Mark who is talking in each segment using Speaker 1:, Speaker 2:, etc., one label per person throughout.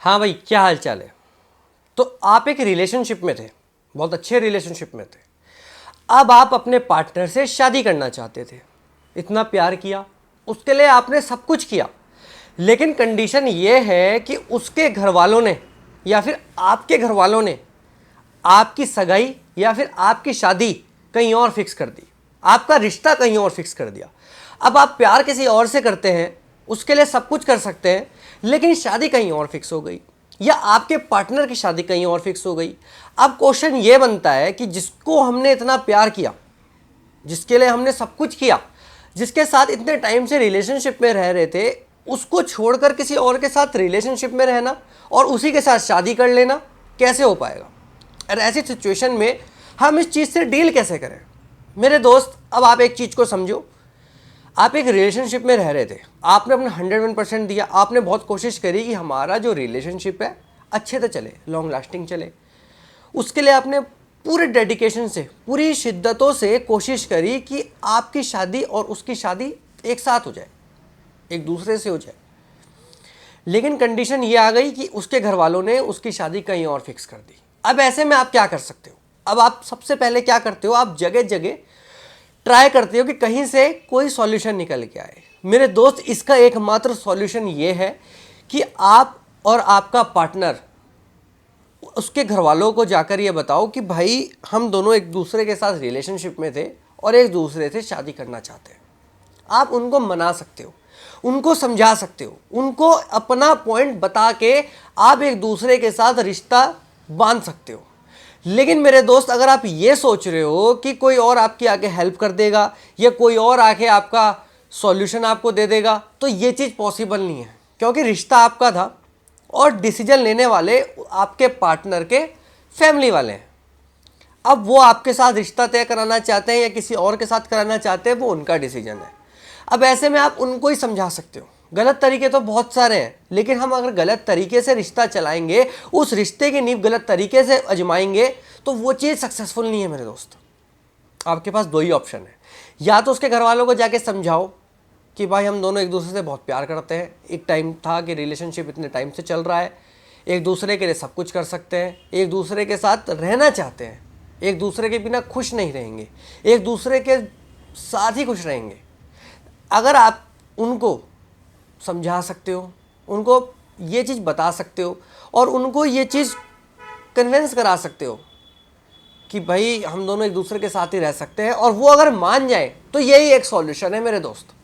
Speaker 1: हाँ भाई, क्या हाल चाल है। तो आप एक रिलेशनशिप में थे, बहुत अच्छे रिलेशनशिप में थे। अब आप अपने पार्टनर से शादी करना चाहते थे, इतना प्यार किया, उसके लिए आपने सब कुछ किया, लेकिन कंडीशन ये है कि उसके घर वालों ने या फिर आपके घर वालों ने आपकी सगाई या फिर आपकी शादी कहीं और फिक्स कर दी, आपका रिश्ता कहीं और फिक्स कर दिया। अब आप प्यार किसी और से करते हैं, उसके लिए सब कुछ कर सकते हैं, लेकिन शादी कहीं और फिक्स हो गई या आपके पार्टनर की शादी कहीं और फिक्स हो गई। अब क्वेश्चन ये बनता है कि जिसको हमने इतना प्यार किया, जिसके लिए हमने सब कुछ किया, जिसके साथ इतने टाइम से रिलेशनशिप में रह रहे थे, उसको छोड़कर किसी और के साथ रिलेशनशिप में रहना और उसी के साथ शादी कर लेना कैसे हो पाएगा। और ऐसी सिचुएशन में हम इस चीज़ से डील कैसे करें। मेरे दोस्त, अब आप एक चीज़ को समझो। आप एक रिलेशनशिप में रह रहे थे, आपने अपना 101% दिया, आपने बहुत कोशिश करी कि हमारा जो रिलेशनशिप है अच्छे से चले, लॉन्ग लास्टिंग चले। उसके लिए आपने पूरे डेडिकेशन से, पूरी शिद्दतों से कोशिश करी कि आपकी शादी और उसकी शादी एक साथ हो जाए, एक दूसरे से हो जाए। लेकिन कंडीशन ये आ गई कि उसके घर वालों ने उसकी शादी कहीं और फिक्स कर दी। अब ऐसे में आप क्या कर सकते हो। अब आप सबसे पहले क्या करते हो, आप जगह जगह ट्राई करते हो कि कहीं से कोई सॉल्यूशन निकल के आए। मेरे दोस्त, इसका एकमात्र सॉल्यूशन ये है कि आप और आपका पार्टनर उसके घर वालों को जाकर ये बताओ कि भाई हम दोनों एक दूसरे के साथ रिलेशनशिप में थे और एक दूसरे से शादी करना चाहते हैं। आप उनको मना सकते हो, उनको समझा सकते हो, उनको अपना पॉइंट बता के आप एक दूसरे के साथ रिश्ता बांध सकते हो। लेकिन मेरे दोस्त, अगर आप ये सोच रहे हो कि कोई और आपकी आके हेल्प कर देगा या कोई और आके आपका सॉल्यूशन आपको दे देगा, तो ये चीज़ पॉसिबल नहीं है, क्योंकि रिश्ता आपका था और डिसीजन लेने वाले आपके पार्टनर के फैमिली वाले हैं। अब वो आपके साथ रिश्ता तय कराना चाहते हैं या किसी और के साथ कराना चाहते हैं, वो उनका डिसीजन है। अब ऐसे में आप उनको ही समझा सकते हो। गलत तरीके तो बहुत सारे हैं, लेकिन हम अगर गलत तरीके से रिश्ता चलाएंगे, उस रिश्ते की नींव गलत तरीके से आजमाएंगे, तो वो चीज़ सक्सेसफुल नहीं है मेरे दोस्त। आपके पास दो ही ऑप्शन है, या तो उसके घर वालों को जाके समझाओ कि भाई हम दोनों एक दूसरे से बहुत प्यार करते हैं, एक टाइम था कि रिलेशनशिप इतने टाइम से चल रहा है, एक दूसरे के लिए सब कुछ कर सकते हैं, एक दूसरे के साथ रहना चाहते हैं, एक दूसरे के बिना खुश नहीं रहेंगे, एक दूसरे के साथ ही खुश रहेंगे। अगर आप उनको समझा सकते हो, उनको ये चीज़ बता सकते हो और उनको ये चीज़ कन्विंस करा सकते हो कि भाई हम दोनों एक दूसरे के साथ ही रह सकते हैं, और वो अगर मान जाए, तो यही एक सॉल्यूशन है मेरे दोस्त।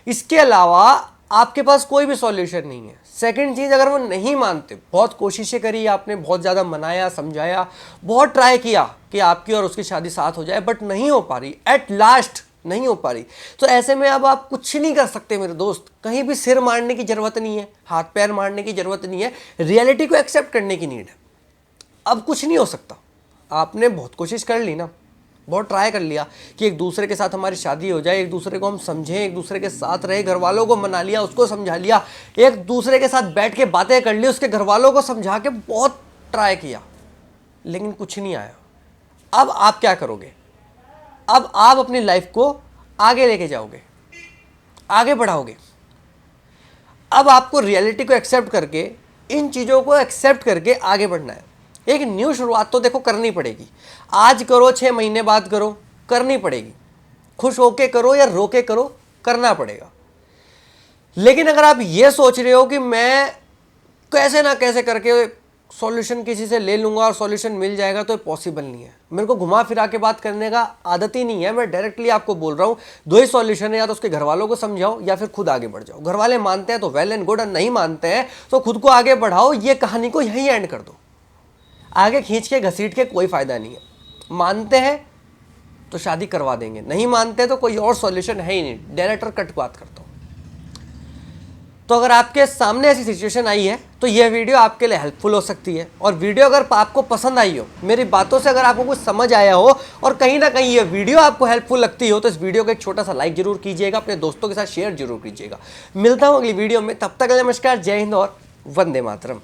Speaker 1: इसके अलावा आपके पास कोई भी सॉल्यूशन नहीं है। सेकंड चीज़, अगर वो नहीं मानते, बहुत कोशिशें करी आपने, बहुत ज़्यादा मनाया, समझाया, बहुत ट्राई किया कि आपकी और उसकी शादी साथ हो जाए, बट नहीं हो पा रही, एट लास्ट नहीं हो पा रही, तो ऐसे में अब आप कुछ नहीं कर सकते मेरे दोस्त। कहीं भी सिर मारने की ज़रूरत नहीं है, हाथ पैर मारने की ज़रूरत नहीं है, रियलिटी को एक्सेप्ट करने की नीड है। अब कुछ नहीं हो सकता। आपने बहुत कोशिश कर ली ना, बहुत ट्राई कर लिया कि एक दूसरे के साथ हमारी शादी हो जाए, एक दूसरे को हम समझें, एक दूसरे के साथ रहे, घर वालों को मना लिया, उसको समझा लिया, एक दूसरे के साथ बैठ के बातें कर ली, उसके घर वालों को समझा के बहुत ट्राई किया, लेकिन कुछ नहीं आया। अब आप क्या करोगे। अब आप अपनी लाइफ को आगे लेके जाओगे, आगे बढ़ाओगे। अब आपको रियलिटी को एक्सेप्ट करके, इन चीज़ों को एक्सेप्ट करके आगे बढ़ना है। एक न्यू शुरुआत तो देखो करनी पड़ेगी। आज करो, 6 महीने बाद करो, करनी पड़ेगी। खुश होके करो या रोके करो, करना पड़ेगा। लेकिन अगर आप ये सोच रहे हो कि मैं कैसे ना कैसे करके सॉल्यूशन किसी से ले लूंगा और सॉल्यूशन मिल जाएगा, तो पॉसिबल नहीं है। मेरे को घुमा फिरा के बात करने का आदत ही नहीं है। मैं डायरेक्टली आपको बोल रहा हूँ, दो ही सॉल्यूशन है, या तो उसके घर वालों को समझाओ या फिर खुद आगे बढ़ जाओ। घर वाले मानते हैं तो वेल एंड गुड, और नहीं मानते हैं तो खुद को आगे बढ़ाओ। ये कहानी को यहीं एंड कर दो। आगे खींच के घसीट के कोई फायदा नहीं है। मानते हैं तो शादी करवा देंगे, नहीं मानते तो कोई और सॉल्यूशन है ही नहीं। डायरेक्टर कट बात करता हूँ। तो अगर आपके सामने ऐसी सिचुएशन आई है, तो यह वीडियो आपके लिए हेल्पफुल हो सकती है। और वीडियो अगर आपको पसंद आई हो, मेरी बातों से अगर आपको कुछ समझ आया हो और कहीं ना कहीं ये वीडियो आपको हेल्पफुल लगती हो, तो इस वीडियो को एक छोटा सा लाइक जरूर कीजिएगा, अपने दोस्तों के साथ शेयर जरूर कीजिएगा। मिलता हूँ अगली वीडियो में, तब तक नमस्कार, जय हिंद और वंदे मातरम।